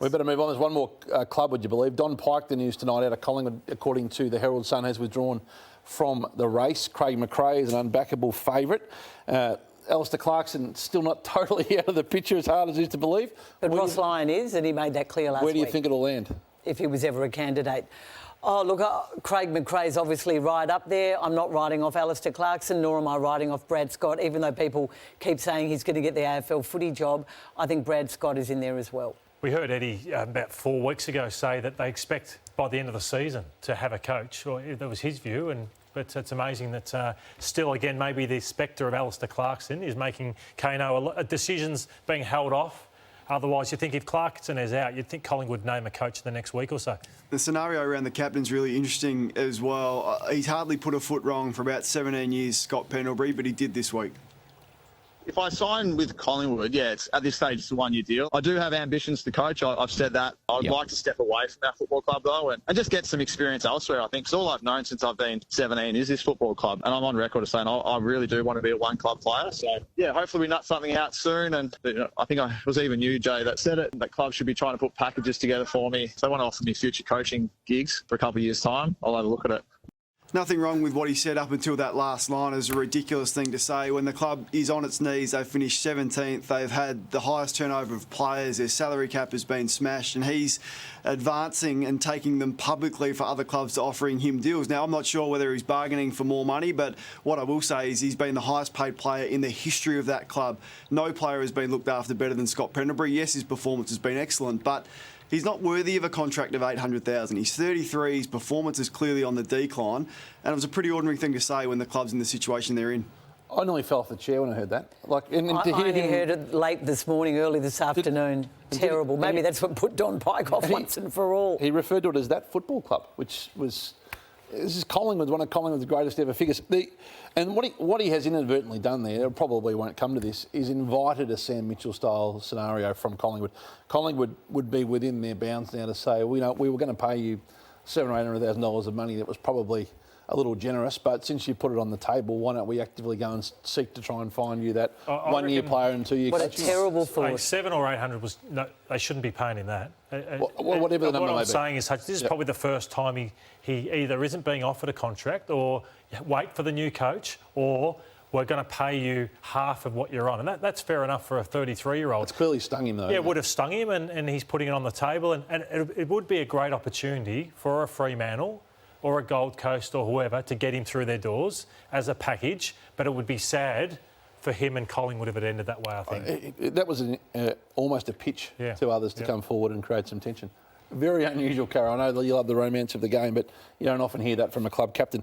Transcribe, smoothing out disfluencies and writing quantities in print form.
We better move on. There's one more club, would you believe? Don Pike, the news tonight out of Collingwood, according to the Herald Sun, has withdrawn from the race. Craig McRae is an unbackable favourite. Alistair Clarkson still not totally out of the picture, as hard as it is to believe. But Ross Lyon is, and he made that clear last week. Where do you think it'll land? If he was ever a candidate. Oh, look, Craig McRae's obviously right up there. I'm not writing off Alistair Clarkson, nor am I writing off Brad Scott, even though people keep saying he's going to get the AFL footy job. I think Brad Scott is in there as well. We heard Eddie about 4 weeks ago say that they expect by the end of the season to have a coach, or that was his view. But it's amazing that still, again, maybe the spectre of Alistair Clarkson is making Kano decisions being held off. Otherwise, you think if Clarkson is out, you'd think Collingwood would name a coach the next week or so. The scenario around the captain's really interesting as well. He's hardly put a foot wrong for about 17 years, Scott Pendlebury, but he did this week. If I sign with Collingwood, it's at this stage it's a 1-year deal. I do have ambitions to coach. I've said that. I'd like to step away from our football club though and just get some experience elsewhere, I think. Because all I've known since I've been 17 is this football club. And I'm on record as saying I really do want to be a one-club player. So, hopefully we nut something out soon. And I think it was even you, Jay, that said it. That club should be trying to put packages together for me. So they want to offer me future coaching gigs for a couple of years' time. I'll have a look at it. Nothing wrong with what he said up until that last line. Is a ridiculous thing to say. When the club is on its knees, they've finished 17th. They've had the highest turnover of players. Their salary cap has been smashed, and he's advancing and taking them publicly for other clubs to offering him deals. Now, I'm not sure whether he's bargaining for more money, but what I will say is he's been the highest paid player in the history of that club. No player has been looked after better than Scott Pendlebury. Yes, his performance has been excellent, but he's not worthy of a contract of $800,000. He's 33. His performance is clearly on the decline, and it was a pretty ordinary thing to say when the club's in the situation they're in. I nearly fell off the chair when I heard that. I only heard it late this morning, early this afternoon. Terrible. Maybe that's what put Don Pike off once and for all. He referred to it as that football club, which was... This is Collingwood, one of Collingwood's greatest ever figures. And what he has inadvertently done there, it probably won't come to this, is invited a Sam Mitchell-style scenario from Collingwood. Collingwood would be within their bounds now to say, we were going to pay you $700,000 or $800,000 of money. That was probably a little generous, but since you put it on the table, why don't we actively go and seek to try and find you that 1-year player and 2-year coach? What a terrible thought. 7 or 800 was no, they shouldn't be paying him that. Whatever the number may be. What I'm saying is this is probably the first time he either isn't being offered a contract or wait for the new coach or we're going to pay you half of what you're on. And that's fair enough for a 33-year-old. It's clearly stung him, though. Yeah, it would have stung him, and he's putting it on the table. And it would be a great opportunity for a Fremantle or a Gold Coast or whoever to get him through their doors as a package. But it would be sad for him and Collingwood if it ended that way, I think. That was almost a pitch to others to come forward and create some tension. Very unusual, Caro. I know that you love the romance of the game, but you don't often hear that from a club captain.